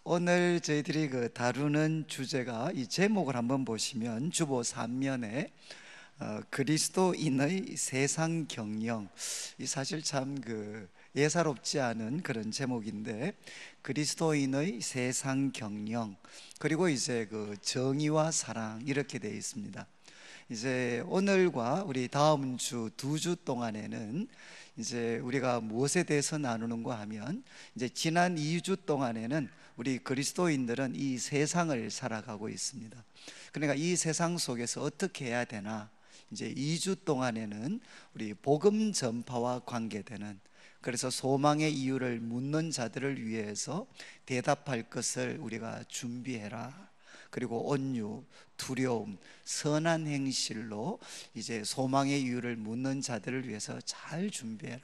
오늘 저희들이 다루는 주제가, 이 제목을 한번 보시면 주보 3면에 그리스도인의 세상 경영, 이 사실 참 예사롭지 않은 그런 제목인데, 그리스도인의 세상 경영, 그리고 이제 정의와 사랑, 이렇게 되어 있습니다. 이제 오늘과 우리 다음 주 2주 동안에는 이제 우리가 무엇에 대해서 나누는가 하면, 이제 지난 2주 동안에는 우리 그리스도인들은 이 세상을 살아가고 있습니다. 그러니까 이 세상 속에서 어떻게 해야 되나, 이제 2주 동안에는 우리 복음 전파와 관계되는, 그래서 소망의 이유를 묻는 자들을 위해서 대답할 것을 우리가 준비해라, 그리고 온유, 두려움, 선한 행실로 이제 소망의 이유를 묻는 자들을 위해서 잘 준비해라,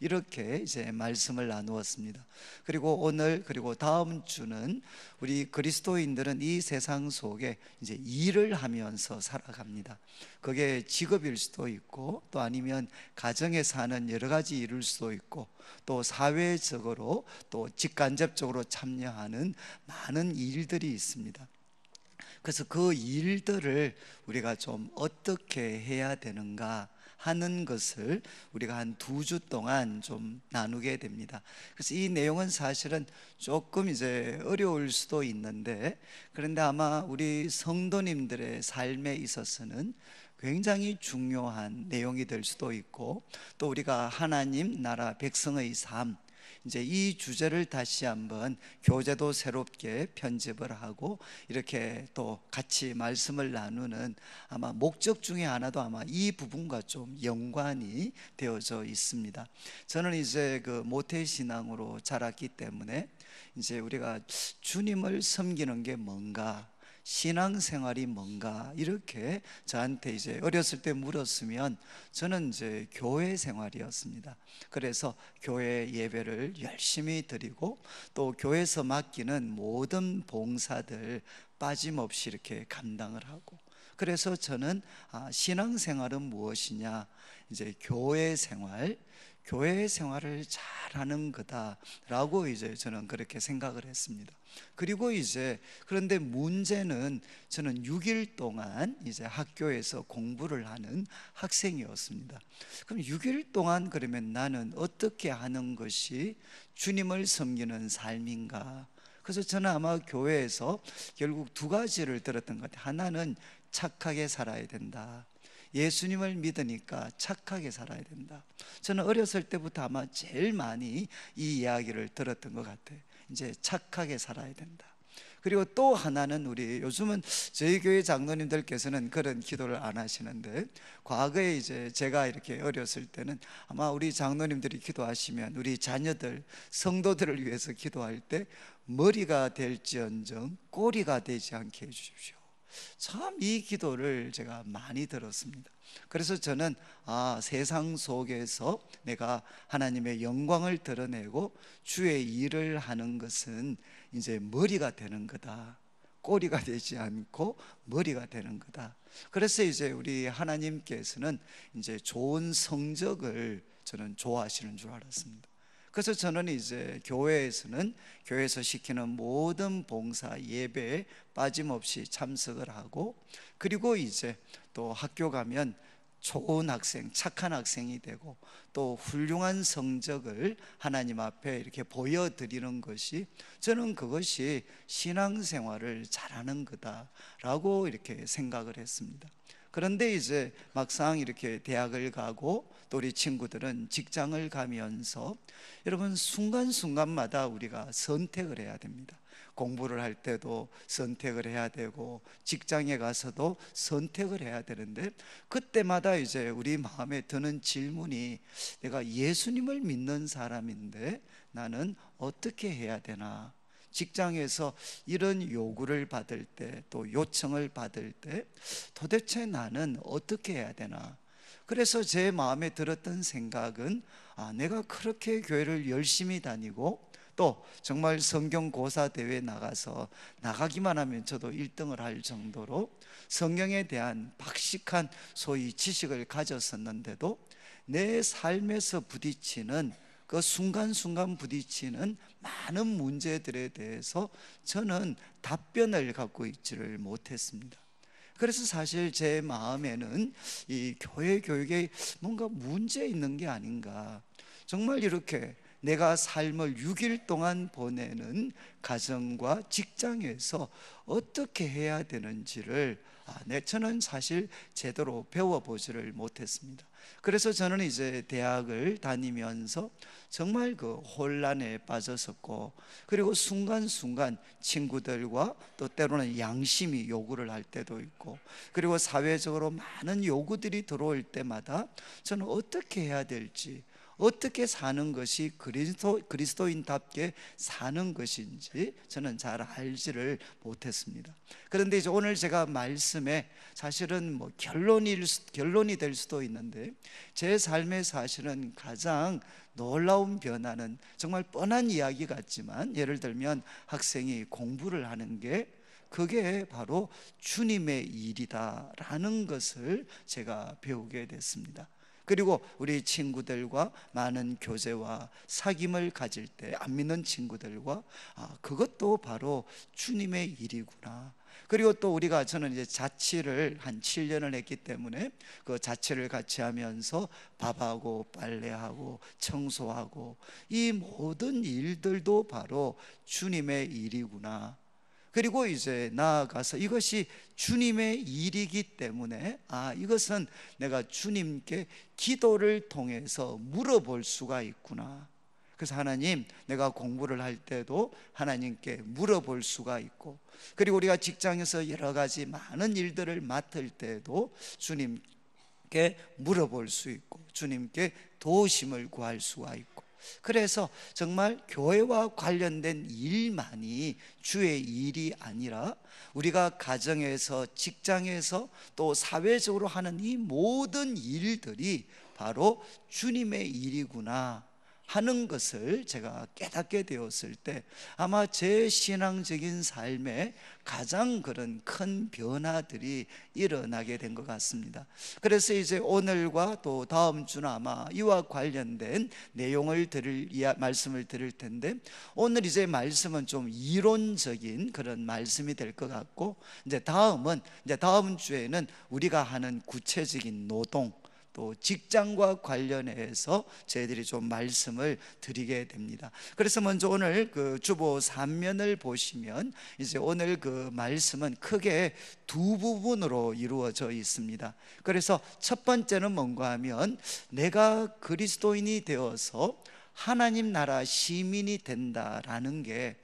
이렇게 이제 말씀을 나누었습니다. 그리고 오늘, 그리고 다음 주는 우리 그리스도인들은 이 세상 속에 이제 일을 하면서 살아갑니다. 그게 직업일 수도 있고, 또 아니면 가정에서 하는 여러 가지 일일 수도 있고, 또 사회적으로, 또 직간접적으로 참여하는 많은 일들이 있습니다. 그래서 그 일들을 우리가 좀 어떻게 해야 되는가 하는 것을 우리가 한 2주 동안 좀 나누게 됩니다. 그래서 이 내용은 사실은 조금 이제 어려울 수도 있는데, 그런데 아마 우리 성도님들의 삶에 있어서는 굉장히 중요한 내용이 될 수도 있고, 또 우리가 하나님 나라 백성의 삶, 이제 이 주제를 다시 한번 교재도 새롭게 편집을 하고 이렇게 또 같이 말씀을 나누는 아마 목적 중에 하나도 아마 이 부분과 좀 연관이 되어져 있습니다. 저는 이제 모태신앙으로 자랐기 때문에 이제 우리가 주님을 섬기는 게 뭔가, 신앙생활이 뭔가, 이렇게 저한테 이제 어렸을 때 물었으면 저는 이제 교회 생활이었습니다. 그래서 교회 예배를 열심히 드리고, 또 교회에서 맡기는 모든 봉사들 빠짐없이 이렇게 감당을 하고, 그래서 저는 신앙생활은 무엇이냐, 이제 교회 생활을 잘하는 거다라고 이제 저는 그렇게 생각을 했습니다. 그리고 이제 그런데 문제는, 저는 6일 동안 이제 학교에서 공부를 하는 학생이었습니다. 그럼 6일 동안 그러면 나는 어떻게 하는 것이 주님을 섬기는 삶인가? 그래서 저는 아마 교회에서 결국 2가지를 들었던 것 같아요. 하나는 착하게 살아야 된다. 예수님을 믿으니까 착하게 살아야 된다. 저는 어렸을 때부터 아마 제일 많이 이 이야기를 들었던 것 같아요. 이제 착하게 살아야 된다. 그리고 또 하나는, 우리 요즘은 저희 교회 장로님들께서는 그런 기도를 안 하시는데, 과거에 이제 제가 이렇게 어렸을 때는 아마 우리 장로님들이 기도하시면 우리 자녀들, 성도들을 위해서 기도할 때 머리가 될지언정 꼬리가 되지 않게 해주십시오. 참 이 기도를 제가 많이 들었습니다. 그래서 저는 세상 속에서 내가 하나님의 영광을 드러내고 주의 일을 하는 것은 이제 머리가 되는 거다, 꼬리가 되지 않고 머리가 되는 거다. 그래서 이제 우리 하나님께서는 이제 좋은 성적을 저는 좋아하시는 줄 알았습니다. 그래서 저는 이제 교회에서 시키는 모든 봉사 예배에 빠짐없이 참석을 하고, 그리고 이제 또 학교 가면 좋은 학생, 착한 학생이 되고, 또 훌륭한 성적을 하나님 앞에 이렇게 보여드리는 것이, 저는 그것이 신앙생활을 잘하는 거다라고 이렇게 생각을 했습니다. 그런데 이제 막상 이렇게 대학을 가고, 또 우리 친구들은 직장을 가면서, 여러분, 순간순간마다 우리가 선택을 해야 됩니다. 공부를 할 때도 선택을 해야 되고, 직장에 가서도 선택을 해야 되는데, 그때마다 이제 우리 마음에 드는 질문이, 내가 예수님을 믿는 사람인데 나는 어떻게 해야 되나? 직장에서 이런 요구를 받을 때, 또 요청을 받을 때 도대체 나는 어떻게 해야 되나? 그래서 제 마음에 들었던 생각은, 내가 그렇게 교회를 열심히 다니고, 또 정말 성경 고사 대회에 나가기만 하면 저도 1등을 할 정도로 성경에 대한 박식한 소위 지식을 가졌었는데도, 내 삶에서 부딪히는 그 순간순간 부딪히는 많은 문제들에 대해서 저는 답변을 갖고 있지를 못했습니다. 그래서 사실 제 마음에는 이 교회 교육에 뭔가 문제 있는 게 아닌가. 정말 이렇게 내가 삶을 6일 동안 보내는 가정과 직장에서 어떻게 해야 되는지를 저는 사실 제대로 배워보지를 못했습니다. 그래서 저는 이제 대학을 다니면서 정말 그 혼란에 빠졌었고, 그리고 순간순간 친구들과 또 때로는 양심이 요구를 할 때도 있고, 그리고 사회적으로 많은 요구들이 들어올 때마다 저는 어떻게 해야 될지, 어떻게 사는 것이 그리스도인답게 사는 것인지 저는 잘 알지를 못했습니다. 그런데 이제 오늘 제가 말씀에 사실은 뭐 결론이 될 수도 있는데, 제 삶의 사실은 가장 놀라운 변화는 정말 뻔한 이야기 같지만, 예를 들면 학생이 공부를 하는 게 그게 바로 주님의 일이다라는 것을 제가 배우게 됐습니다. 그리고 우리 친구들과 많은 교제와 사귐을 가질 때 안 믿는 친구들과 그것도 바로 주님의 일이구나. 그리고 또 우리가 저는 이제 자취를 한 7년을 했기 때문에 그 자취를 같이 하면서 밥하고 빨래하고 청소하고 이 모든 일들도 바로 주님의 일이구나. 그리고 이제 나아가서 이것이 주님의 일이기 때문에 이것은 내가 주님께 기도를 통해서 물어볼 수가 있구나. 그래서 하나님, 내가 공부를 할 때도 하나님께 물어볼 수가 있고, 그리고 우리가 직장에서 여러 가지 많은 일들을 맡을 때도 주님께 물어볼 수 있고, 주님께 도우심을 구할 수가 있고, 그래서 정말 교회와 관련된 일만이 주의 일이 아니라 우리가 가정에서, 직장에서, 또 사회적으로 하는 이 모든 일들이 바로 주님의 일이구나 하는 것을 제가 깨닫게 되었을 때, 아마 제 신앙적인 삶에 가장 그런 큰 변화들이 일어나게 된 것 같습니다. 그래서 이제 오늘과 또 다음 주는 아마 이와 관련된 내용을 말씀을 드릴 텐데, 오늘 이제 말씀은 좀 이론적인 그런 말씀이 될 것 같고, 이제 다음 주에는 우리가 하는 구체적인 노동, 또 직장과 관련해서 저희들이 좀 말씀을 드리게 됩니다. 그래서 먼저 오늘 그 주보 3면을 보시면, 이제 오늘 그 말씀은 크게 두 부분으로 이루어져 있습니다. 그래서 첫 번째는 뭔가 하면, 내가 그리스도인이 되어서 하나님 나라 시민이 된다라는 게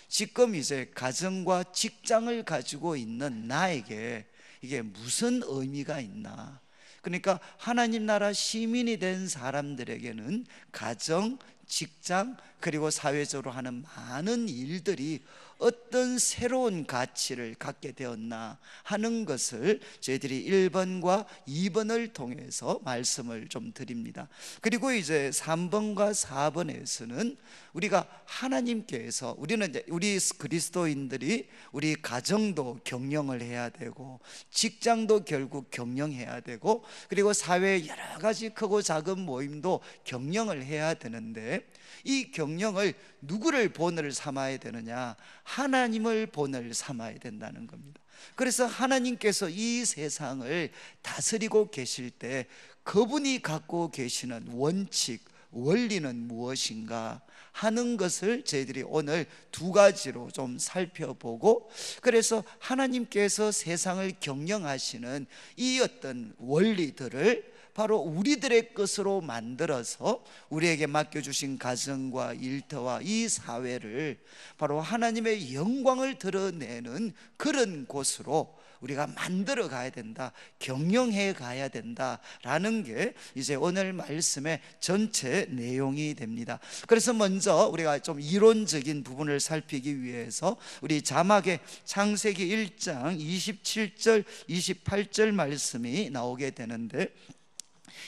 지금 이제 가정과 직장을 가지고 있는 나에게 이게 무슨 의미가 있나. 그러니까 하나님 나라 시민이 된 사람들에게는 가정, 직장, 그리고 사회적으로 하는 많은 일들이 어떤 새로운 가치를 갖게 되었나 하는 것을 저희들이 1번과 2번을 통해서 말씀을 좀 드립니다. 그리고 이제 3번과 4번에서는 우리가 하나님께서, 우리 그리스도인들이 우리 가정도 경영을 해야 되고, 직장도 결국 경영해야 되고, 그리고 사회의 여러 가지 크고 작은 모임도 경영을 해야 되는데, 이 경영을 누구를 본을 삼아야 되느냐? 하나님을 본을 삼아야 된다는 겁니다. 그래서 하나님께서 이 세상을 다스리고 계실 때 그분이 갖고 계시는 원칙, 원리는 무엇인가 하는 것을 저희들이 오늘 두 가지로 좀 살펴보고, 그래서 하나님께서 세상을 경영하시는 이 어떤 원리들을 바로 우리들의 것으로 만들어서 우리에게 맡겨주신 가정과 일터와 이 사회를 바로 하나님의 영광을 드러내는 그런 곳으로 우리가 만들어 가야 된다, 경영해 가야 된다라는 게 이제 오늘 말씀의 전체 내용이 됩니다. 그래서 먼저 우리가 좀 이론적인 부분을 살피기 위해서 우리 자막에 창세기 1장 27절 28절 말씀이 나오게 되는데,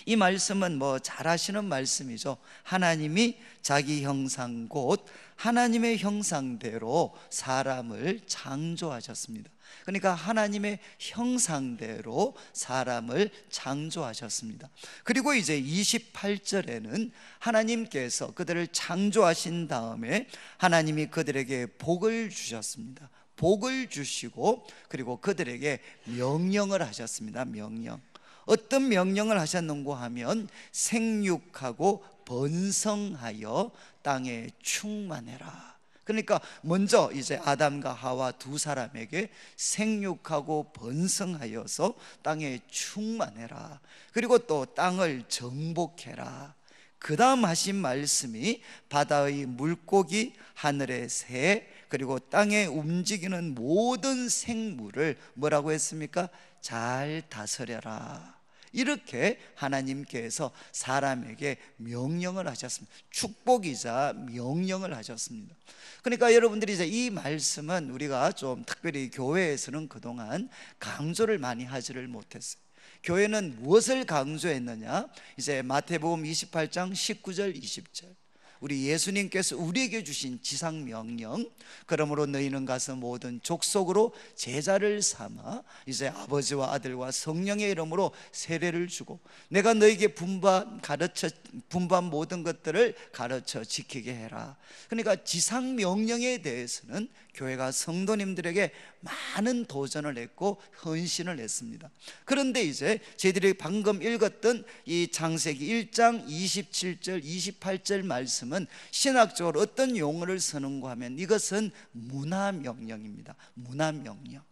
이 말씀은 뭐 잘 아시는 말씀이죠. 하나님이 자기 형상 곧 하나님의 형상대로 사람을 창조하셨습니다. 그러니까 하나님의 형상대로 사람을 창조하셨습니다. 그리고 이제 28절에는 하나님께서 그들을 창조하신 다음에 하나님이 그들에게 복을 주셨습니다. 복을 주시고 그리고 그들에게 명령을 하셨습니다. 명령. 어떤 명령을 하셨는고 하면 생육하고 번성하여 땅에 충만해라. 그러니까 먼저 이제 아담과 하와 두 사람에게 생육하고 번성하여서 땅에 충만해라. 그리고 또 땅을 정복해라. 그 다음 하신 말씀이 바다의 물고기, 하늘의 새, 그리고 땅에 움직이는 모든 생물을 뭐라고 했습니까? 잘 다스려라. 이렇게 하나님께서 사람에게 명령을 하셨습니다. 축복이자 명령을 하셨습니다. 그러니까 여러분들이 이제 이 말씀은 우리가 좀 특별히 교회에서는 그동안 강조를 많이 하지를 못했어요. 교회는 무엇을 강조했느냐? 이제 마태복음 28장 19절 20절, 우리 예수님께서 우리에게 주신 지상명령, 그러므로 너희는 가서 모든 족속으로 제자를 삼아 이제 아버지와 아들과 성령의 이름으로 세례를 주고 내가 너희에게 분반 모든 것들을 가르쳐 지키게 해라. 그러니까 지상명령에 대해서는 교회가 성도님들에게 많은 도전을 했고 헌신을 했습니다. 그런데 이제 저희들이 방금 읽었던 이 창세기 1장 27절 28절 말씀은 신학적으로 어떤 용어를 쓰는가 하면 이것은 문화명령입니다. 문화명령.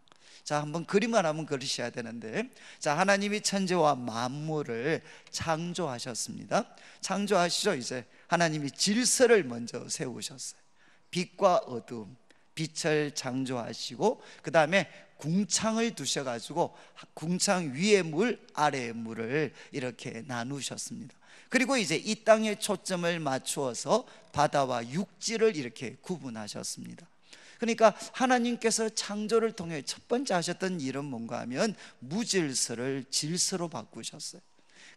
자, 한번 그림을 한번 그리셔야 되는데, 자, 하나님이 천지와 만물을 창조하셨습니다. 창조하시죠. 이제 하나님이 질서를 먼저 세우셨어요. 빛과 어둠, 빛을 창조하시고 그 다음에 궁창을 두셔가지고 궁창 위의 물, 아래의 물을 이렇게 나누셨습니다. 그리고 이제 이 땅에 초점을 맞추어서 바다와 육지를 이렇게 구분하셨습니다. 그러니까 하나님께서 창조를 통해 첫 번째 하셨던 일은 뭔가 하면 무질서를 질서로 바꾸셨어요.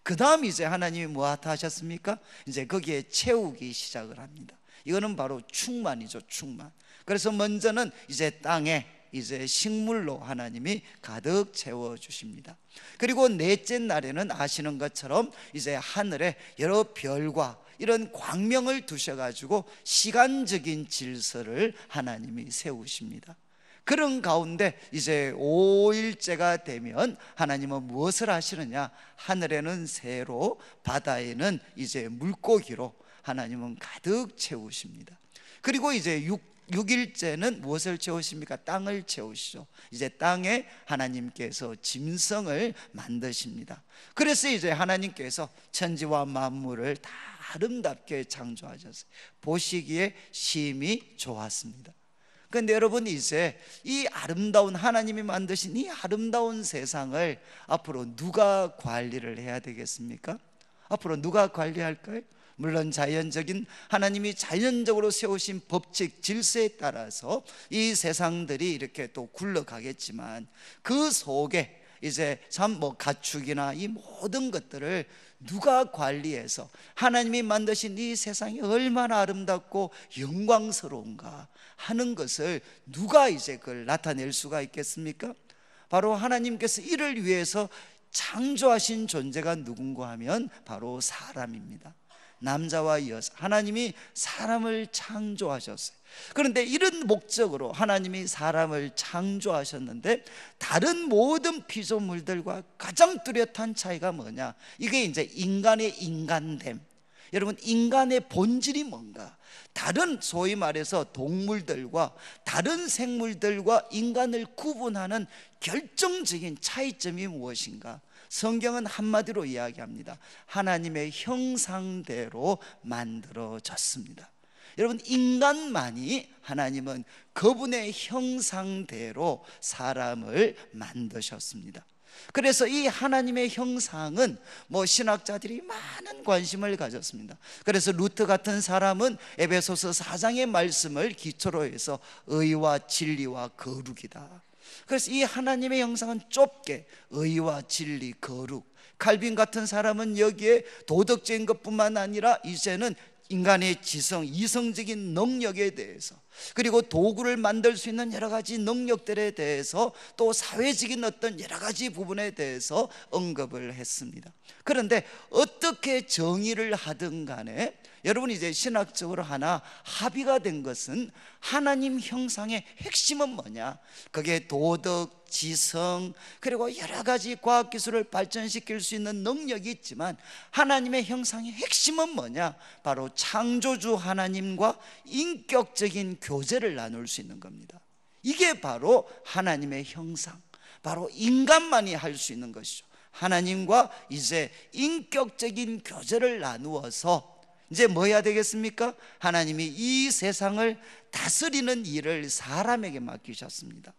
그 다음 이제 하나님이 무엇 하셨습니까? 이제 거기에 채우기 시작을 합니다. 이거는 바로 충만이죠. 충만. 그래서 먼저는 이제 땅에 이제 식물로 하나님이 가득 채워 주십니다. 그리고 넷째 날에는 아시는 것처럼 이제 하늘에 여러 별과 이런 광명을 두셔가지고 시간적인 질서를 하나님이 세우십니다. 그런 가운데 이제 5일째가 되면 하나님은 무엇을 하시느냐? 하늘에는 새로, 바다에는 이제 물고기로 하나님은 가득 채우십니다. 그리고 이제 6일째는 무엇을 채우십니까? 땅을 채우시죠. 이제 땅에 하나님께서 짐승을 만드십니다. 그래서 이제 하나님께서 천지와 만물을 다 아름답게 창조하셨어요. 보시기에 심히 좋았습니다. 그런데 여러분, 이제 이 아름다운 하나님이 만드신 이 아름다운 세상을 앞으로 누가 관리를 해야 되겠습니까? 앞으로 누가 관리할까요? 물론 자연적인 하나님이 자연적으로 세우신 법칙 질서에 따라서 이 세상들이 이렇게 또 굴러가겠지만 그 속에 이제 참 뭐 가축이나 이 모든 것들을 누가 관리해서 하나님이 만드신 이 세상이 얼마나 아름답고 영광스러운가 하는 것을 누가 이제 그걸 나타낼 수가 있겠습니까? 바로 하나님께서 이를 위해서 창조하신 존재가 누군가 하면 바로 사람입니다. 남자와 여자, 하나님이 사람을 창조하셨어요. 그런데 이런 목적으로 하나님이 사람을 창조하셨는데 다른 모든 피조물들과 가장 뚜렷한 차이가 뭐냐? 이게 이제 인간의 인간됨. 여러분, 인간의 본질이 뭔가? 다른 소위 말해서 동물들과 다른 생물들과 인간을 구분하는 결정적인 차이점이 무엇인가? 성경은 한마디로 이야기합니다. 하나님의 형상대로 만들어졌습니다. 여러분, 인간만이 하나님은 그분의 형상대로 사람을 만드셨습니다. 그래서 이 하나님의 형상은 뭐 신학자들이 많은 관심을 가졌습니다. 그래서 루트 같은 사람은 에베소서 4장의 말씀을 기초로 해서 의와 진리와 거룩이다. 그래서 이 하나님의 형상은 좁게 의와 진리, 거룩, 칼빈 같은 사람은 여기에 도덕적인 것뿐만 아니라 이제는 인간의 지성, 이성적인 능력에 대해서, 그리고 도구를 만들 수 있는 여러 가지 능력들에 대해서, 또 사회적인 어떤 여러 가지 부분에 대해서 언급을 했습니다. 그런데 어떻게 정의를 하든 간에 여러분, 이제 신학적으로 하나 합의가 된 것은 하나님 형상의 핵심은 뭐냐? 그게 도덕, 지성, 그리고 여러 가지 과학기술을 발전시킬 수 있는 능력이 있지만 하나님의 형상의 핵심은 뭐냐? 바로 창조주 하나님과 인격적인 교제를 나눌 수 있는 겁니다. 이게 바로 하나님의 형상, 바로 인간만이 할 수 있는 것이죠. 하나님과 이제 인격적인 교제를 나누어서 이제 뭐 해야 되겠습니까? 하나님이 이 세상을 다스리는 일을 사람에게 맡기셨습니다.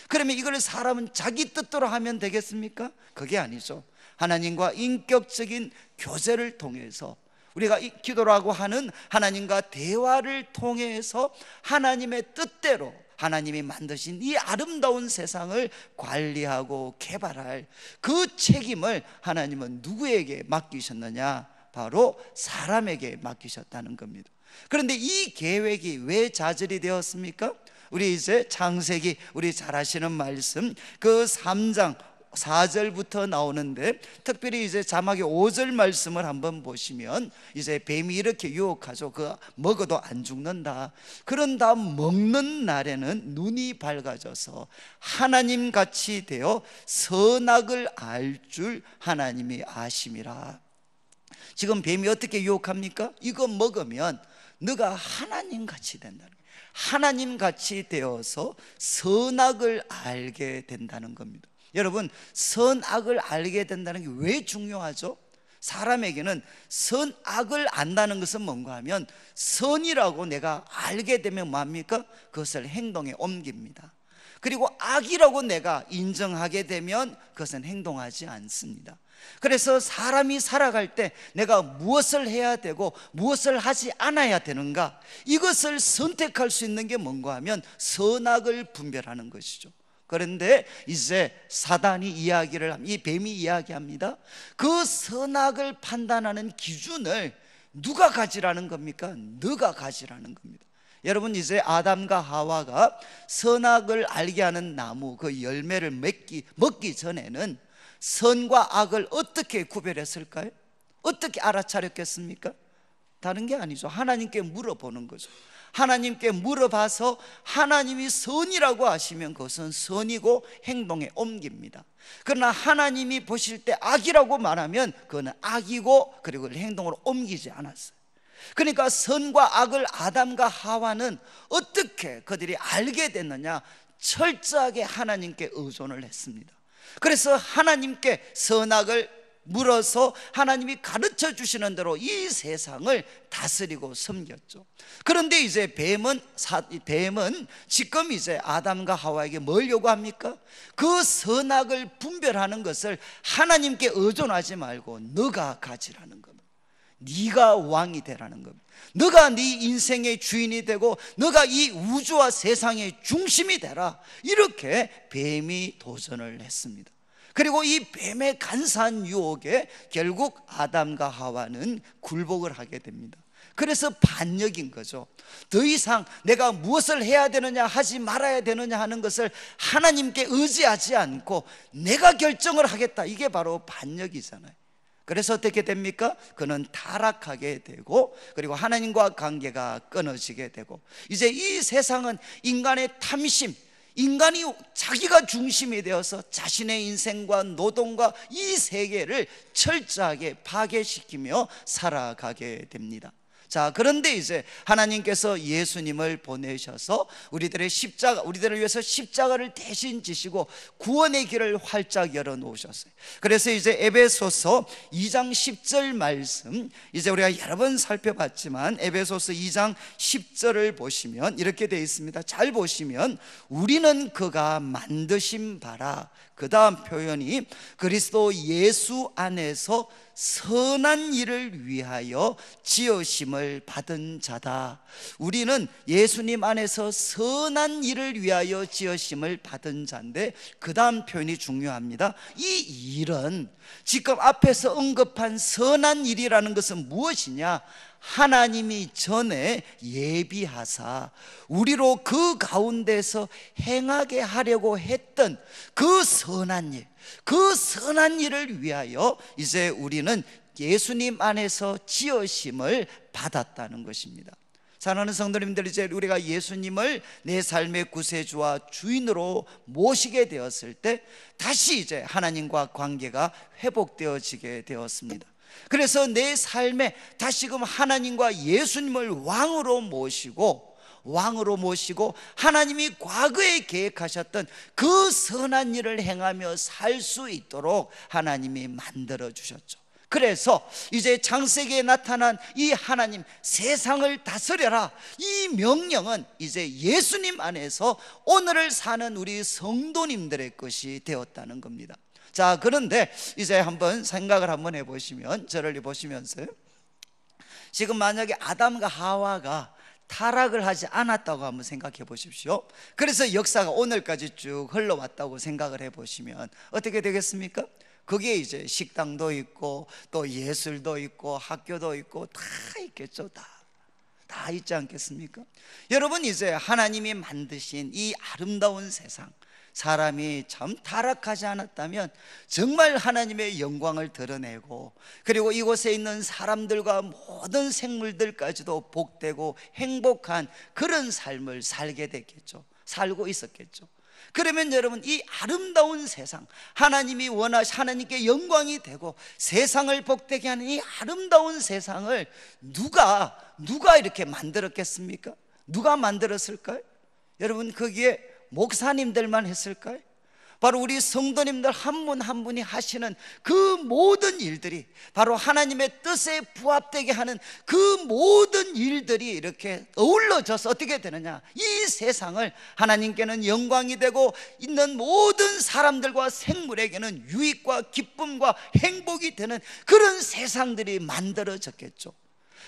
그러면 이걸 사람은 자기 뜻대로 하면 되겠습니까? 그게 아니죠. 하나님과 인격적인 교제를 통해서, 우리가 기도라고 하는 하나님과 대화를 통해서 하나님의 뜻대로 하나님이 만드신 이 아름다운 세상을 관리하고 개발할 그 책임을 하나님은 누구에게 맡기셨느냐? 바로 사람에게 맡기셨다는 겁니다. 그런데 이 계획이 왜 좌절이 되었습니까? 우리 이제 창세기, 우리 잘 아시는 말씀 그 3장 4절부터 나오는데, 특별히 이제 자막의 5절 말씀을 한번 보시면 이제 뱀이 이렇게 유혹하죠. 그 먹어도 안 죽는다. 그런 다음 먹는 날에는 눈이 밝아져서 하나님같이 되어 선악을 알 줄 하나님이 아심이라. 지금 뱀이 어떻게 유혹합니까? 이거 먹으면 너가 하나님같이 된다는 거예요. 하나님같이 되어서 선악을 알게 된다는 겁니다. 여러분, 선악을 알게 된다는 게 왜 중요하죠? 사람에게는 선악을 안다는 것은 뭔가 하면 선이라고 내가 알게 되면 뭐합니까? 그것을 행동에 옮깁니다. 그리고 악이라고 내가 인정하게 되면 그것은 행동하지 않습니다. 그래서 사람이 살아갈 때 내가 무엇을 해야 되고 무엇을 하지 않아야 되는가, 이것을 선택할 수 있는 게 뭔가 하면 선악을 분별하는 것이죠. 그런데 이제 사단이 이야기를, 이 뱀이 이야기합니다. 그 선악을 판단하는 기준을 누가 가지라는 겁니까? 너가 가지라는 겁니다. 여러분, 이제 아담과 하와가 선악을 알게 하는 나무 그 열매를 먹기 전에는 선과 악을 어떻게 구별했을까요? 어떻게 알아차렸겠습니까? 다른 게 아니죠. 하나님께 물어보는 거죠. 하나님께 물어봐서 하나님이 선이라고 하시면 그것은 선이고 행동에 옮깁니다. 그러나 하나님이 보실 때 악이라고 말하면 그거는 악이고 그리고 행동으로 옮기지 않았어요. 그러니까 선과 악을 아담과 하와는 어떻게 그들이 알게 됐느냐? 철저하게 하나님께 의존을 했습니다. 그래서 하나님께 선악을 물어서 하나님이 가르쳐 주시는 대로 이 세상을 다스리고 섬겼죠. 그런데 이제 뱀은 지금 이제 아담과 하와에게 뭘 요구합니까? 그 선악을 분별하는 것을 하나님께 의존하지 말고 너가 가지라는 겁니다. 네가 왕이 되라는 겁니다. 너가 네 인생의 주인이 되고 너가 이 우주와 세상의 중심이 되라. 이렇게 뱀이 도전을 했습니다. 그리고 이 뱀의 간사한 유혹에 결국 아담과 하와는 굴복을 하게 됩니다. 그래서 반역인 거죠. 더 이상 내가 무엇을 해야 되느냐 하지 말아야 되느냐 하는 것을 하나님께 의지하지 않고 내가 결정을 하겠다. 이게 바로 반역이잖아요. 그래서 어떻게 됩니까? 그는 타락하게 되고 그리고 하나님과 관계가 끊어지게 되고, 이제 이 세상은 인간의 탐심, 인간이 자기가 중심이 되어서 자신의 인생과 노동과 이 세계를 철저하게 파괴시키며 살아가게 됩니다. 자, 그런데 이제 하나님께서 예수님을 보내셔서 우리들을 위해서 십자가를 대신 지시고 구원의 길을 활짝 열어놓으셨어요. 그래서 이제 에베소서 2장 10절 말씀, 이제 우리가 여러 번 살펴봤지만 에베소서 2장 10절을 보시면 이렇게 되어 있습니다. 잘 보시면 우리는 그가 만드신 바라 그 다음 표현이 그리스도 예수 안에서 선한 일을 위하여 지으심을 받은 자다. 우리는 예수님 안에서 선한 일을 위하여 지으심을 받은 자인데 그 다음 표현이 중요합니다. 이 일은 지금 앞에서 언급한 선한 일이라는 것은 무엇이냐? 하나님이 전에 예비하사 우리로 그 가운데서 행하게 하려고 했던 그 선한 일, 그 선한 일을 위하여 이제 우리는 예수님 안에서 지으심을 받았다는 것입니다. 사랑하는 성도님들, 이제 우리가 예수님을 내 삶의 구세주와 주인으로 모시게 되었을 때 다시 이제 하나님과 관계가 회복되어지게 되었습니다. 그래서 내 삶에 다시금 하나님과 예수님을 왕으로 모시고 하나님이 과거에 계획하셨던 그 선한 일을 행하며 살 수 있도록 하나님이 만들어 주셨죠. 그래서 이제 창세기에 나타난 이 하나님, 세상을 다스려라, 이 명령은 이제 예수님 안에서 오늘을 사는 우리 성도님들의 것이 되었다는 겁니다. 자, 그런데 이제 한번 생각을 한번 해보시면, 저를 보시면서요, 지금 만약에 아담과 하와가 타락을 하지 않았다고 한번 생각해 보십시오. 그래서 역사가 오늘까지 쭉 흘러왔다고 생각을 해보시면 어떻게 되겠습니까? 거기에 이제 식당도 있고 또 예술도 있고 학교도 있고 다 있겠죠. 다 있지 않겠습니까? 여러분, 이제 하나님이 만드신 이 아름다운 세상, 사람이 참 타락하지 않았다면 정말 하나님의 영광을 드러내고, 그리고 이곳에 있는 사람들과 모든 생물들까지도 복되고 행복한 그런 삶을 살게 됐겠죠. 살고 있었겠죠. 그러면 여러분, 이 아름다운 세상, 하나님이 하나님께 영광이 되고 세상을 복되게 하는 이 아름다운 세상을 누가 이렇게 만들었겠습니까? 누가 만들었을까요? 여러분, 거기에 목사님들만 했을까요? 바로 우리 성도님들 한 분 한 분이 하시는 그 모든 일들이, 바로 하나님의 뜻에 부합되게 하는 그 모든 일들이 이렇게 어우러져서 어떻게 되느냐? 이 세상을 하나님께는 영광이 되고 있는 모든 사람들과 생물에게는 유익과 기쁨과 행복이 되는 그런 세상들이 만들어졌겠죠.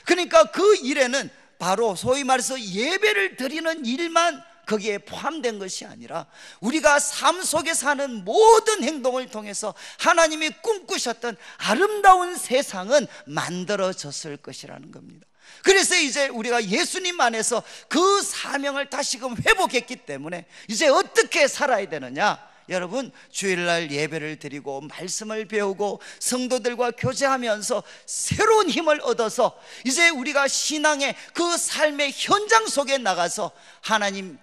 그러니까 그 일에는 바로 소위 말해서 예배를 드리는 일만 거기에 포함된 것이 아니라 우리가 삶 속에 사는 모든 행동을 통해서 하나님이 꿈꾸셨던 아름다운 세상은 만들어졌을 것이라는 겁니다. 그래서 이제 우리가 예수님 안에서 그 사명을 다시금 회복했기 때문에 이제 어떻게 살아야 되느냐? 여러분, 주일날 예배를 드리고 말씀을 배우고 성도들과 교제하면서 새로운 힘을 얻어서 이제 우리가 신앙의 그 삶의 현장 속에 나가서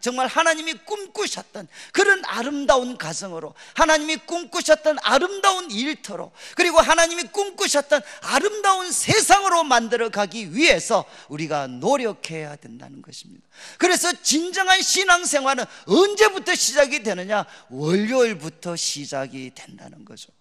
정말 하나님이 꿈꾸셨던 그런 아름다운 가정으로, 하나님이 꿈꾸셨던 아름다운 일터로, 그리고 하나님이 꿈꾸셨던 아름다운 세상으로 만들어 가기 위해서 우리가 노력해야 된다는 것입니다. 그래서 진정한 신앙생활은 언제부터 시작이 되느냐? 월요일부터 시작이 된다는 거죠.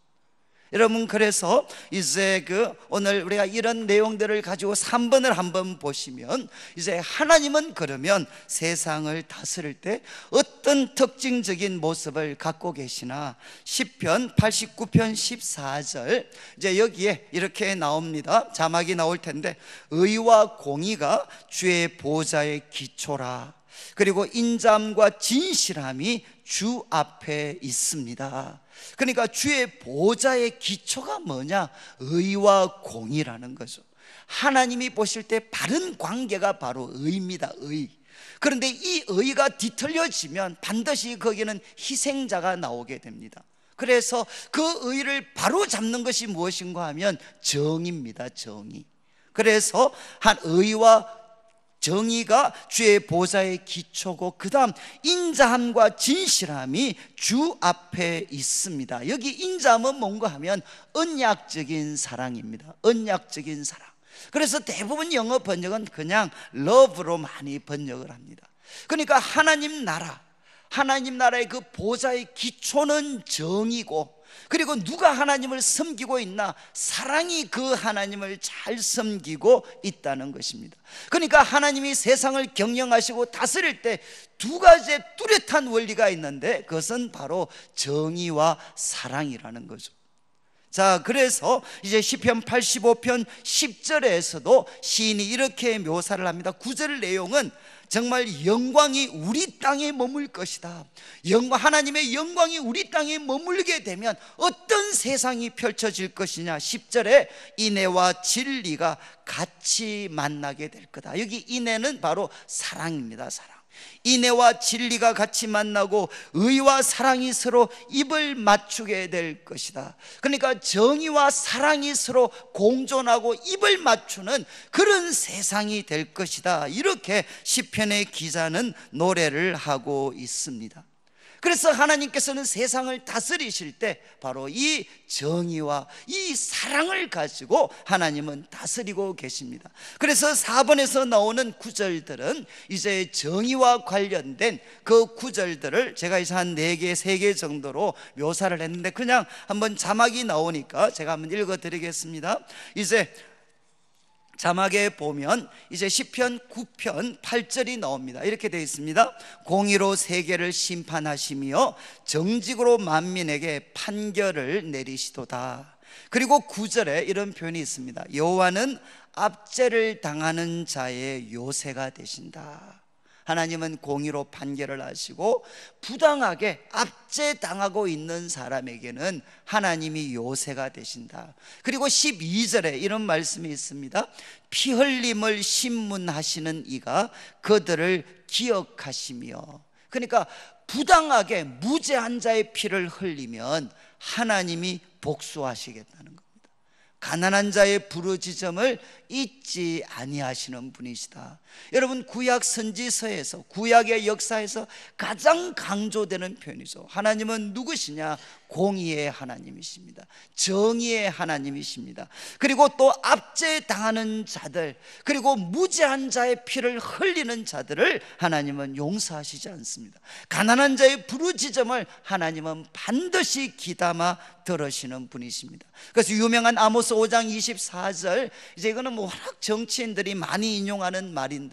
여러분, 그래서 이제 오늘 우리가 이런 내용들을 가지고 3번을 한번 보시면, 이제 하나님은 그러면 세상을 다스릴 때 어떤 특징적인 모습을 갖고 계시나? 시편 89편 14절, 이제 여기에 이렇게 나옵니다. 자막이 나올 텐데, 의와 공의가 주의 보좌의 기초라, 그리고 인자함과 진실함이 주 앞에 있습니다. 그러니까 주의 보좌의 기초가 뭐냐? 의와 공의라는 거죠. 하나님이 보실 때 바른 관계가 바로 의입니다. 의. 그런데 이 의가 뒤틀려지면 반드시 거기는 희생자가 나오게 됩니다. 그래서 그 의를 바로 잡는 것이 무엇인가 하면 정의입니다. 정의. 그래서 한 의와 정의가 주의 보좌의 기초고, 그 다음 인자함과 진실함이 주 앞에 있습니다. 여기 인자함은 뭔가 하면 언약적인 사랑입니다. 언약적인 사랑. 그래서 대부분 영어 번역은 그냥 love로 많이 번역을 합니다. 그러니까 하나님 나라의 그 보좌의 기초는 정의고, 그리고 누가 하나님을 섬기고 있나? 사랑이 그 하나님을 잘 섬기고 있다는 것입니다. 그러니까 하나님이 세상을 경영하시고 다스릴 때 두 가지의 뚜렷한 원리가 있는데 그것은 바로 정의와 사랑이라는 거죠. 자, 그래서 이제 시편 85편 10절에서도 시인이 이렇게 묘사를 합니다. 9절 내용은 정말 영광이 우리 땅에 머물 것이다. 하나님의 영광이 우리 땅에 머물게 되면 어떤 세상이 펼쳐질 것이냐. 10절에 인애와 진리가 같이 만나게 될 거다. 여기 인애는 바로 사랑입니다. 사랑. 인애와 진리가 같이 만나고 의와 사랑이 서로 입을 맞추게 될 것이다. 그러니까 정의와 사랑이 서로 공존하고 입을 맞추는 그런 세상이 될 것이다. 이렇게 시편의 기자는 노래를 하고 있습니다. 그래서 하나님께서는 세상을 다스리실 때 바로 이 정의와 이 사랑을 가지고 하나님은 다스리고 계십니다. 그래서 4번에서 나오는 구절들은 이제 정의와 관련된 그 구절들을 제가 이제 한 4개, 3개 정도로 묘사를 했는데 그냥 한번 자막이 나오니까 제가 한번 읽어드리겠습니다. 이제 자막에 보면 이제 시편 9편 8절이 나옵니다. 이렇게 되어 있습니다. 공의로 세계를 심판하시며 정직으로 만민에게 판결을 내리시도다. 그리고 9절에 이런 표현이 있습니다. 여호와는 압제를 당하는 자의 요새가 되신다. 하나님은 공의로 판결을 하시고 부당하게 압제당하고 있는 사람에게는 하나님이 요새가 되신다. 그리고 12절에 이런 말씀이 있습니다. 피 흘림을 신문하시는 이가 그들을 기억하시며, 그러니까 부당하게 무죄한 자의 피를 흘리면 하나님이 복수하시겠다는 겁니다. 가난한 자의 부르짖음을 잊지 아니하시는 분이시다. 여러분, 구약 선지서에서, 구약의 역사에서 가장 강조되는 표현이죠. 하나님은 누구시냐? 공의의 하나님이십니다. 정의의 하나님이십니다. 그리고 또 압제당하는 자들, 그리고 무죄한 자의 피를 흘리는 자들을 하나님은 용서하시지 않습니다. 가난한 자의 부르짖음을 하나님은 반드시 귀담아 들으시는 분이십니다. 그래서 유명한 아모스 5장 24절, 이제 이거는 뭐 워낙 정치인들이 많이 인용하는 말인데,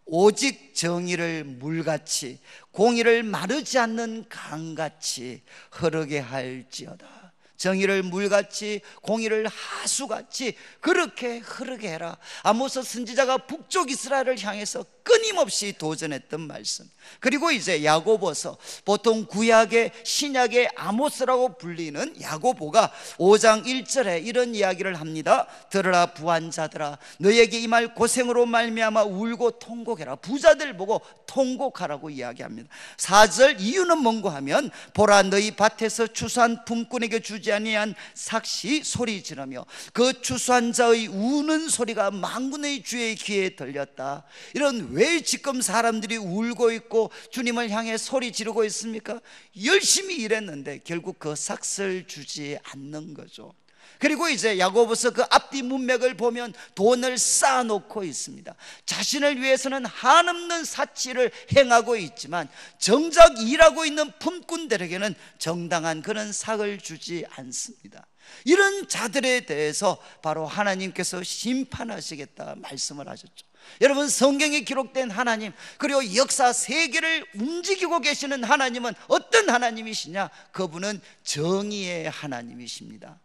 오직 정의를 물같이 공의를 마르지 않는 강같이 흐르게 할지어다. 정의를 물같이 공의를 하수같이 그렇게 흐르게 해라. 아모스 선지자가 북쪽 이스라엘을 향해서 끊임없이 도전했던 말씀. 그리고 이제 야고보서, 보통 구약의 신약의 아모스라고 불리는 야고보가 5장 1절에 이런 이야기를 합니다. 들으라 부한자들아, 너에게 임할 고생으로 말미암아 울고 통곡해라. 부자들 보고 통곡하라고 이야기합니다. 4절 이유는 뭔고 하면, 보라 너희 밭에서 추수한 품꾼에게 주지 아니한 삭시 소리 지르며 그 추수한 자의 우는 소리가 만군의 주의 귀에 들렸다. 이런, 왜 지금 사람들이 울고 있고 주님을 향해 소리 지르고 있습니까? 열심히 일했는데 결국 그 삭을 주지 않는 거죠. 그리고 이제 야고보서 그 앞뒤 문맥을 보면 돈을 쌓아놓고 있습니다. 자신을 위해서는 한없는 사치를 행하고 있지만 정작 일하고 있는 품꾼들에게는 정당한 그런 삭을 주지 않습니다. 이런 자들에 대해서 바로 하나님께서 심판하시겠다 말씀을 하셨죠. 여러분, 성경에 기록된 하나님, 그리고 역사 세계를 움직이고 계시는 하나님은 어떤 하나님이시냐? 그분은 정의의 하나님이십니다.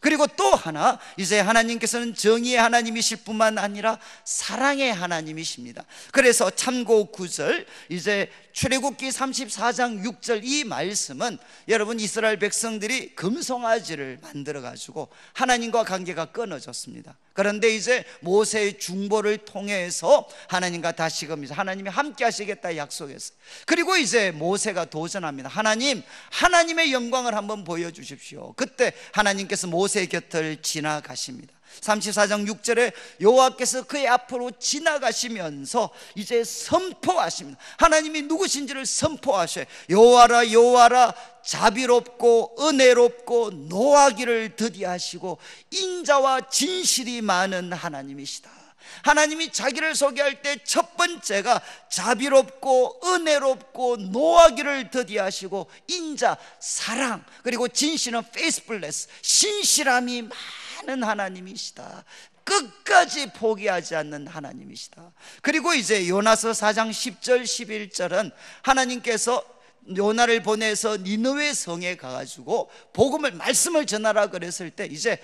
그리고 또 하나, 이제 하나님께서는 정의의 하나님이실 뿐만 아니라 사랑의 하나님이십니다. 그래서 참고 9절, 이제 출애굽기 34장 6절 이 말씀은, 여러분, 이스라엘 백성들이 금송아지를 만들어 가지고 하나님과 관계가 끊어졌습니다. 그런데 이제 모세의 중보를 통해서 하나님과 다시금 하나님이 함께 하시겠다 약속했어요. 그리고 이제 모세가 도전합니다. 하나님, 하나님의 영광을 한번 보여주십시오. 그때 하나님께서 모세의 곁을 지나가십니다. 34장 6절에 여호와께서 그의 앞으로 지나가시면서 이제 선포하십니다. 하나님이 누구신지를 선포하셔요. 여호와라 여호와라, 자비롭고 은혜롭고 노하기를 더디하시고 인자와 진실이 많은 하나님이시다. 하나님이 자기를 소개할 때 첫 번째가 자비롭고 은혜롭고 노하기를 더디하시고 인자, 사랑, 그리고 진실은 faithfulness, 신실함이 많은 하나님이시다. 끝까지 포기하지 않는 하나님이시다. 그리고 이제 요나서 4장 10절 11절은 하나님께서 요나를 보내서 니느웨 성에 가가지고 복음을, 말씀을 전하라 그랬을 때 이제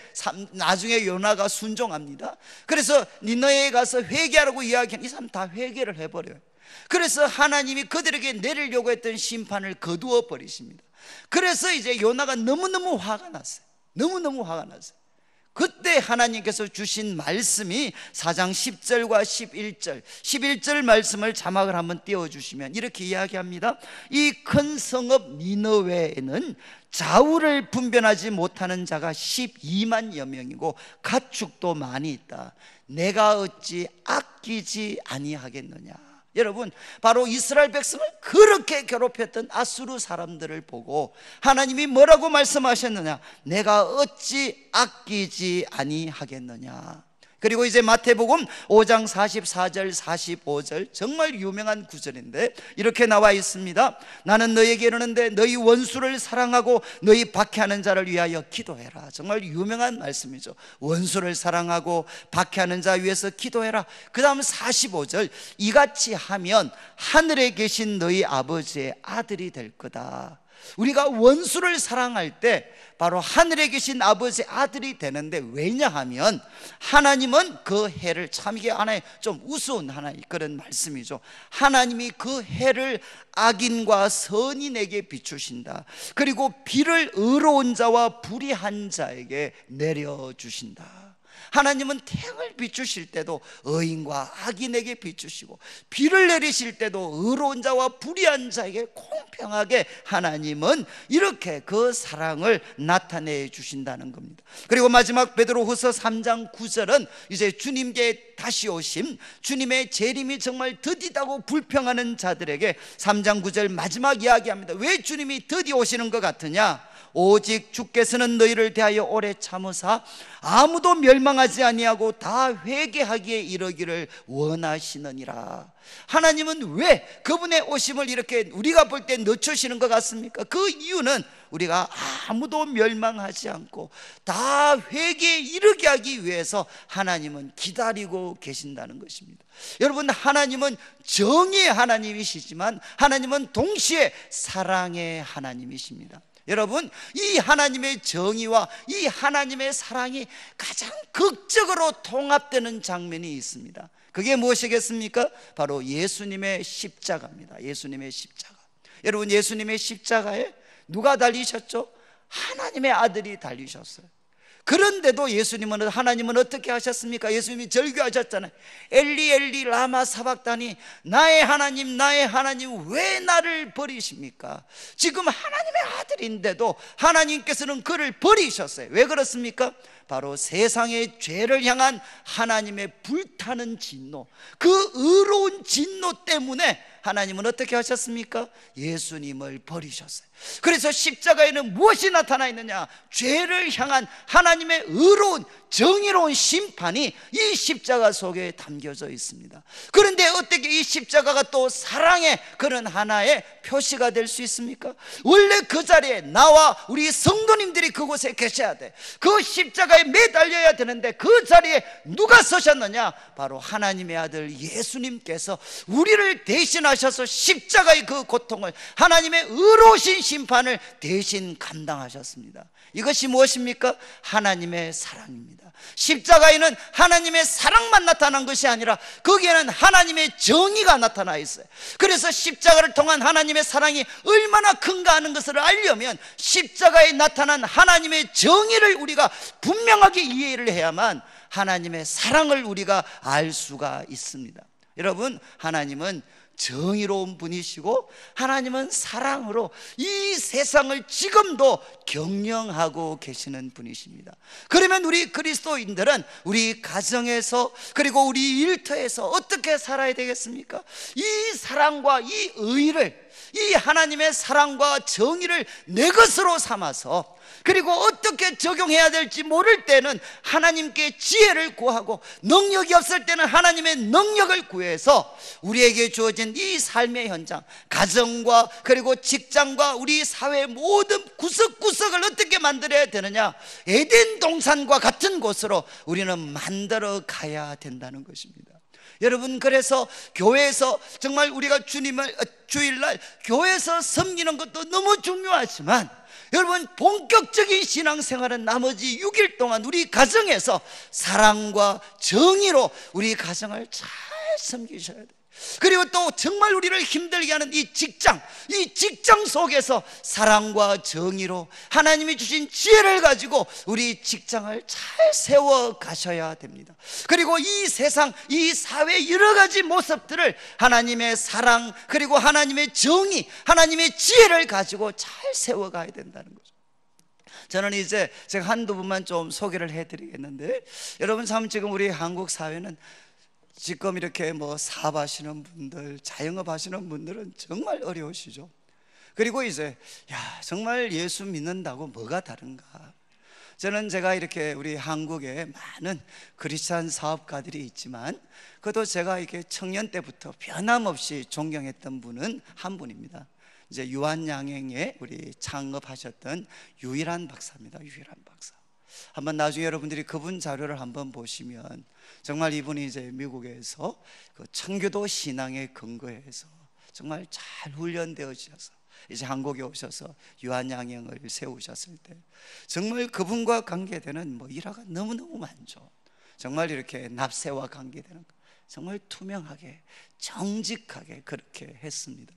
나중에 요나가 순종합니다. 그래서 니느웨에 가서 회개하라고 이야기한 이 사람 다 회개를 해버려요. 그래서 하나님이 그들에게 내리려고 했던 심판을 거두어 버리십니다. 그래서 이제 요나가 너무너무 화가 났어요. 너무너무 화가 났어요. 그때 하나님께서 주신 말씀이 4장 10절과 11절 11절 말씀을 자막을 한번 띄워주시면 이렇게 이야기합니다. 이 큰 성읍 니느웨에는 좌우를 분별하지 못하는 자가 12만여 명이고 가축도 많이 있다. 내가 어찌 아끼지 아니하겠느냐. 여러분, 바로 이스라엘 백성을 그렇게 괴롭혔던 아수르 사람들을 보고 하나님이 뭐라고 말씀하셨느냐? 내가 어찌 아끼지 아니하겠느냐. 그리고 이제 마태복음 5장 44절 45절 정말 유명한 구절인데 이렇게 나와 있습니다. 나는 너에게 이르는데 너희 원수를 사랑하고 너희 박해하는 자를 위하여 기도해라. 정말 유명한 말씀이죠. 원수를 사랑하고 박해하는 자 위해서 기도해라. 그 다음 45절 이같이 하면 하늘에 계신 너희 아버지의 아들이 될 거다. 우리가 원수를 사랑할 때 바로 하늘에 계신 아버지의 아들이 되는데, 왜냐하면 하나님은 그 해를, 참 이게 하나의 좀 우스운 하나의 그런 말씀이죠. 하나님이 그 해를 악인과 선인에게 비추신다. 그리고 비를 의로운 자와 불의한 자에게 내려주신다. 하나님은 태양을 비추실 때도 의인과 악인에게 비추시고 비를 내리실 때도 의로운 자와 불의한 자에게 공평하게 하나님은 이렇게 그 사랑을 나타내 주신다는 겁니다. 그리고 마지막 베드로후서 3장 9절은 이제 주님께 다시 오심, 주님의 재림이 정말 더디다고 불평하는 자들에게 3장 9절 마지막 이야기합니다. 왜 주님이 더디 오시는 것 같으냐? 오직 주께서는 너희를 대하여 오래 참으사 아무도 멸망하지 아니하고 다 회개하기에 이르기를 원하시느니라. 하나님은 왜 그분의 오심을 이렇게 우리가 볼 때 늦추시는 것 같습니까? 그 이유는 우리가 아무도 멸망하지 않고 다 회개에 이르게 하기 위해서 하나님은 기다리고 계신다는 것입니다. 여러분, 하나님은 정의의 하나님이시지만 하나님은 동시에 사랑의 하나님이십니다. 여러분, 이 하나님의 정의와 이 하나님의 사랑이 가장 극적으로 통합되는 장면이 있습니다. 그게 무엇이겠습니까? 바로 예수님의 십자가입니다. 예수님의 십자가. 여러분, 예수님의 십자가에 누가 달리셨죠? 하나님의 아들이 달리셨어요. 그런데도 예수님은, 하나님은 어떻게 하셨습니까? 예수님이 절규하셨잖아요. 엘리 엘리 라마 사박다니, 나의 하나님 나의 하나님 왜 나를 버리십니까? 지금 하나님의 아들인데도 하나님께서는 그를 버리셨어요. 왜 그렇습니까? 바로 세상의 죄를 향한 하나님의 불타는 진노, 그 의로운 진노 때문에 하나님은 어떻게 하셨습니까? 예수님을 버리셨어요. 그래서 십자가에는 무엇이 나타나 있느냐? 죄를 향한 하나님의 의로운 정의로운 심판이 이 십자가 속에 담겨져 있습니다. 그런데 어떻게 이 십자가가 또 사랑의 그런 하나의 표시가 될 수 있습니까? 원래 그 자리에 나와 우리 성도님들이 그곳에 계셔야 돼. 그 십자가에 매달려야 되는데 그 자리에 누가 서셨느냐? 바로 하나님의 아들 예수님께서 우리를 대신하셔서 십자가의 그 고통을, 하나님의 의로우신 심판을 대신 감당하셨습니다. 이것이 무엇입니까? 하나님의 사랑입니다. 십자가에는 하나님의 사랑만 나타난 것이 아니라 거기에는 하나님의 정의가 나타나 있어요. 그래서 십자가를 통한 하나님의 사랑이 얼마나 큰가 하는 것을 알려면 십자가에 나타난 하나님의 정의를 우리가 분명하게 이해를 해야만 하나님의 사랑을 우리가 알 수가 있습니다. 여러분, 하나님은 정의로운 분이시고 하나님은 사랑으로 이 세상을 지금도 경영하고 계시는 분이십니다. 그러면 우리 그리스도인들은 우리 가정에서 그리고 우리 일터에서 어떻게 살아야 되겠습니까? 이 사랑과 이 의를, 이 하나님의 사랑과 정의를 내 것으로 삼아서, 그리고 어떻게 적용해야 될지 모를 때는 하나님께 지혜를 구하고, 능력이 없을 때는 하나님의 능력을 구해서 우리에게 주어진 이 삶의 현장, 가정과 그리고 직장과 우리 사회의 모든 구석구석을 어떻게 만들어야 되느냐, 에덴 동산과 같은 곳으로 우리는 만들어 가야 된다는 것입니다. 여러분, 그래서 교회에서 정말 우리가 주일날 교회에서 섬기는 것도 너무 중요하지만, 여러분, 본격적인 신앙생활은 나머지 6일 동안 우리 가정에서 사랑과 정의로 우리 가정을 잘 섬기셔야 돼요. 그리고 또 정말 우리를 힘들게 하는 이 직장 속에서 사랑과 정의로 하나님이 주신 지혜를 가지고 우리 직장을 잘 세워 가셔야 됩니다. 그리고 이 세상, 이 사회의 여러 가지 모습들을 하나님의 사랑, 그리고 하나님의 정의, 하나님의 지혜를 가지고 잘 세워 가야 된다는 거죠. 저는 이제 제가 한두 분만 좀 소개를 해드리겠는데, 여러분, 참 지금 우리 한국 사회는 지금 이렇게 뭐 사업하시는 분들, 자영업 하시는 분들은 정말 어려우시죠. 그리고 이제 정말 예수 믿는다고 뭐가 다른가? 저는 제가 이렇게 우리 한국에 많은 크리스찬 사업가들이 있지만, 그것도 제가 이렇게 청년 때부터 변함없이 존경했던 분은 한 분입니다. 이제 유한양행에 우리 창업하셨던 유일한 박사입니다. 유일한 박사. 한번 나중에 여러분들이 그분 자료를 한번 보시면 정말 이분이 이제 미국에서 그 청교도 신앙에 근거해서 정말 잘 훈련되어져서 이제 한국에 오셔서 유한양행을 세우셨을 때 정말 그분과 관계되는 뭐 일화가 너무너무 많죠. 정말 이렇게 납세와 관계되는 거 정말 투명하게 정직하게 그렇게 했습니다.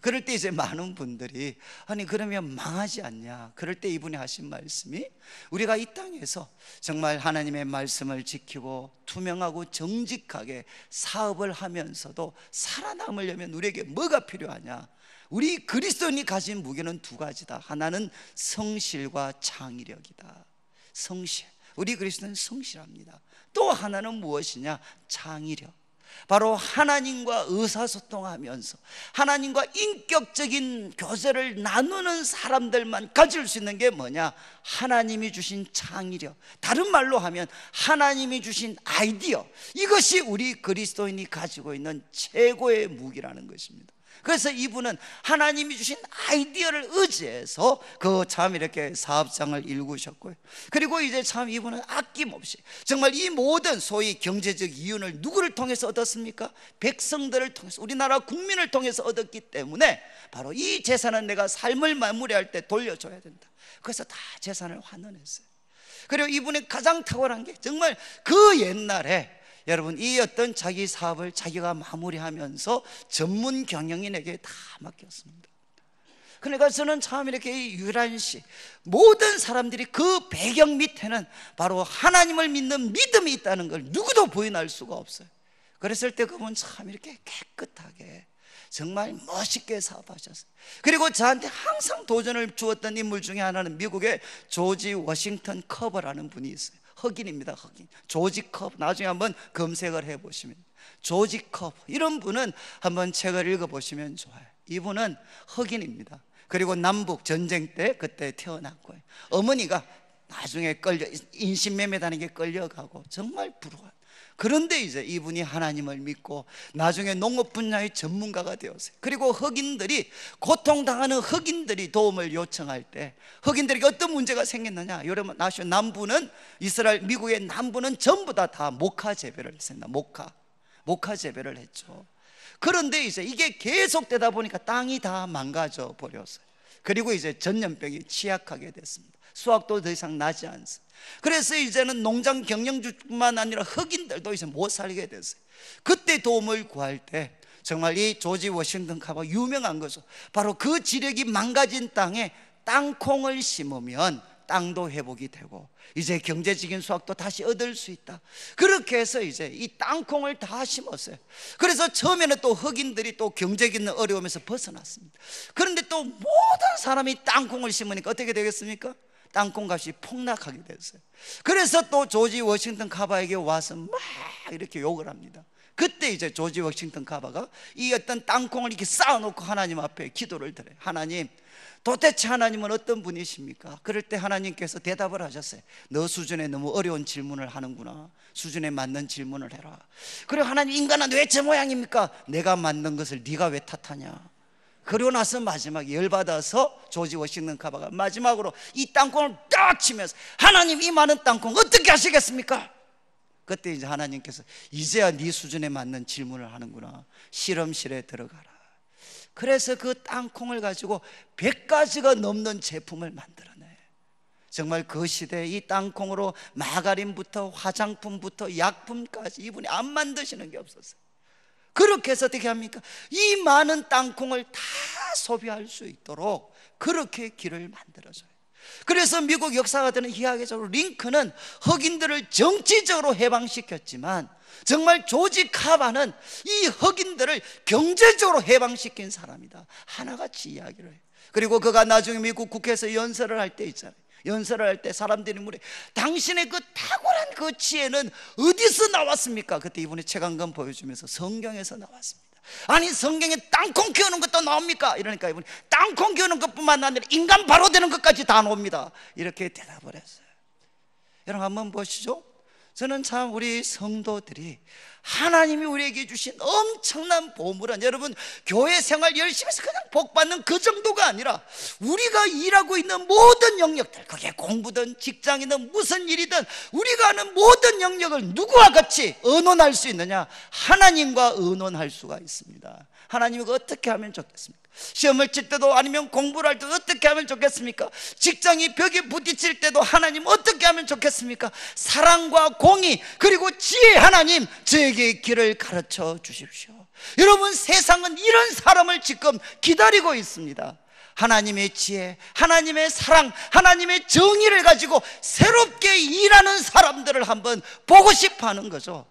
그럴 때 이제 많은 분들이 아니 그러면 망하지 않냐, 그럴 때 이분이 하신 말씀이, 우리가 이 땅에서 정말 하나님의 말씀을 지키고 투명하고 정직하게 사업을 하면서도 살아남으려면 우리에게 뭐가 필요하냐, 우리 그리스도인이 가진 무게는 두 가지다. 하나는 성실과 창의력이다. 성실, 우리 그리스도는 성실합니다. 또 하나는 무엇이냐, 창의력. 바로 하나님과 의사소통하면서 하나님과 인격적인 교제를 나누는 사람들만 가질 수 있는 게 뭐냐, 하나님이 주신 창의력, 다른 말로 하면 하나님이 주신 아이디어, 이것이 우리 그리스도인이 가지고 있는 최고의 무기라는 것입니다. 그래서 이분은 하나님이 주신 아이디어를 의지해서 그 참 이렇게 사업장을 일구셨고요. 그리고 이제 참 이분은 아낌없이 정말 이 모든 소위 경제적 이윤을 누구를 통해서 얻었습니까? 백성들을 통해서, 우리나라 국민을 통해서 얻었기 때문에 바로 이 재산은 내가 삶을 마무리할 때 돌려줘야 된다. 그래서 다 재산을 환원했어요. 그리고 이분의 가장 탁월한 게 정말 그 옛날에 여러분 이 어떤 자기 사업을 자기가 마무리하면서 전문 경영인에게 다 맡겼습니다. 그러니까 저는 참 이렇게 유일한 씨, 모든 사람들이 그 배경 밑에는 바로 하나님을 믿는 믿음이 있다는 걸 누구도 부인할 수가 없어요. 그랬을 때 그분 참 이렇게 깨끗하게 정말 멋있게 사업하셨어요. 그리고 저한테 항상 도전을 주었던 인물 중에 하나는 미국의 조지 워싱턴 커버라는 분이 있어요. 흑인입니다. 흑인 조지 커버, 나중에 한번 검색을 해보시면 조지 커버, 이런 분은 한번 책을 읽어보시면 좋아요. 이분은 흑인입니다. 그리고 남북 전쟁 때 그때 태어났고요. 어머니가 나중에 인신매매단에게 끌려가고 정말 불우한, 그런데 이제 이분이 하나님을 믿고 나중에 농업 분야의 전문가가 되었어요. 그리고 흑인들이, 고통당하는 흑인들이 도움을 요청할 때 흑인들에게 어떤 문제가 생겼느냐, 여러분 아시죠? 남부는, 이스라엘 미국의 남부는 전부 다 목화 재배를 했습니다. 목화 재배를 했죠. 그런데 이제 이게 계속되다 보니까 땅이 다 망가져 버렸어요. 그리고 이제 전염병이 취약하게 됐습니다. 수확도 더 이상 나지 않습니다. 그래서 이제는 농장 경영주뿐만 아니라 흑인들도 이제 못 살게 됐어요. 그때 도움을 구할 때 정말 이 조지 워싱턴 커버 유명한 거죠. 바로 그 지력이 망가진 땅에 땅콩을 심으면 땅도 회복이 되고 이제 경제적인 수확도 다시 얻을 수 있다. 그렇게 해서 이제 이 땅콩을 다 심었어요. 그래서 처음에는 또 흑인들이 또 경제적인 어려움에서 벗어났습니다. 그런데 또 모든 사람이 땅콩을 심으니까 어떻게 되겠습니까? 땅콩 값이 폭락하게 됐어요. 그래서 또 조지 워싱턴 카바에게 와서 막 이렇게 욕을 합니다. 그때 이제 조지 워싱턴 카바가 이 어떤 땅콩을 이렇게 쌓아놓고 하나님 앞에 기도를 드려요. 하나님, 도대체 하나님은 어떤 분이십니까? 그럴 때 하나님께서 대답을 하셨어요. 너 수준에 너무 어려운 질문을 하는구나. 수준에 맞는 질문을 해라. 그리고 하나님, 인간은 왜 저 모양입니까? 내가 만든 것을 네가 왜 탓하냐? 그리고 나서 마지막에 열받아서 조지 워싱턴 카바가 마지막으로 이 땅콩을 딱 치면서 하나님, 이 많은 땅콩 어떻게 하시겠습니까? 그때 이제 하나님께서 이제야 네 수준에 맞는 질문을 하는구나. 실험실에 들어가라. 그래서 그 땅콩을 가지고 100가지가 넘는 제품을 만들어내. 정말 그 시대에 이 땅콩으로 마가린부터 화장품부터 약품까지 이분이 안 만드시는 게 없었어요. 그렇게 해서 어떻게 합니까? 이 많은 땅콩을 다 소비할 수 있도록 그렇게 길을 만들어줘요. 그래서 미국 역사가들은 희한하게도 링컨은 흑인들을 정치적으로 해방시켰지만 정말 조지 카바는 이 흑인들을 경제적으로 해방시킨 사람이다. 하나같이 이야기를 해요. 그리고 그가 나중에 미국 국회에서 연설을 할 때 있잖아요. 연설을 할 때 사람들이 물어요. 당신의 그 탁월한 그 지혜는 어디서 나왔습니까? 그때 이분이 책한권 보여주면서 성경에서 나왔습니다. 아니, 성경에 땅콩 키우는 것도 나옵니까? 이러니까 이분이 땅콩 키우는 것뿐만 아니라 인간 바로 되는 것까지 다 나옵니다. 이렇게 대답을 했어요. 여러분 한번 보시죠. 저는 참 우리 성도들이 하나님이 우리에게 주신 엄청난 보물은, 여러분 교회 생활 열심히 해서 그냥 복 받는 그 정도가 아니라 우리가 일하고 있는 모든 영역들, 그게 공부든 직장이든 무슨 일이든 우리가 하는 모든 영역을 누구와 같이 의논할 수 있느냐? 하나님과 의논할 수가 있습니다. 하나님이 어떻게 하면 좋겠습니까? 시험을 칠 때도 아니면 공부를 할 때도 어떻게 하면 좋겠습니까? 직장이 벽에 부딪힐 때도 하나님 어떻게 하면 좋겠습니까? 사랑과 공의 그리고 지혜, 하나님 저에게 길을 가르쳐 주십시오. 여러분, 세상은 이런 사람을 지금 기다리고 있습니다. 하나님의 지혜, 하나님의 사랑, 하나님의 정의를 가지고 새롭게 일하는 사람들을 한번 보고 싶어 하는 거죠.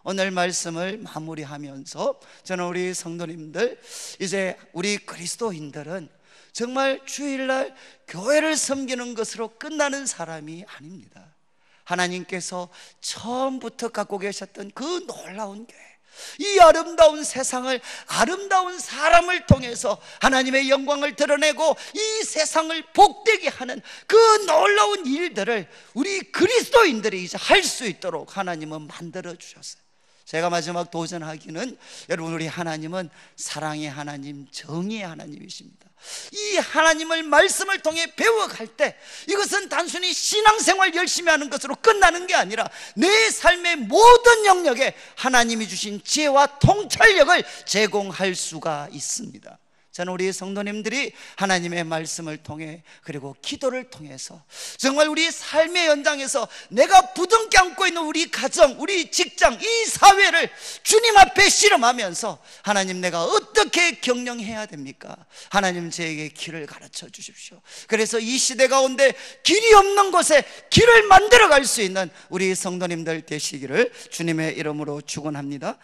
오늘 말씀을 마무리하면서 저는 우리 성도님들, 이제 우리 그리스도인들은 정말 주일날 교회를 섬기는 것으로 끝나는 사람이 아닙니다. 하나님께서 처음부터 갖고 계셨던 그 놀라운 교회, 이 아름다운 세상을 아름다운 사람을 통해서 하나님의 영광을 드러내고 이 세상을 복되게 하는 그 놀라운 일들을 우리 그리스도인들이 이제 할 수 있도록 하나님은 만들어 주셨어요. 제가 마지막 도전하기는, 여러분 우리 하나님은 사랑의 하나님, 정의의 하나님이십니다. 이 하나님을 말씀을 통해 배워갈 때 이것은 단순히 신앙생활 열심히 하는 것으로 끝나는 게 아니라 내 삶의 모든 영역에 하나님이 주신 지혜와 통찰력을 제공할 수가 있습니다. 저는 우리 성도님들이 하나님의 말씀을 통해 그리고 기도를 통해서 정말 우리 삶의 연장에서 내가 부둥켜 안고 있는 우리 가정, 우리 직장, 이 사회를 주님 앞에 씨름하면서 하나님, 내가 어떻게 경영해야 됩니까? 하나님 저에게 길을 가르쳐 주십시오. 그래서 이 시대 가운데 길이 없는 곳에 길을 만들어 갈 수 있는 우리 성도님들 되시기를 주님의 이름으로 축원합니다.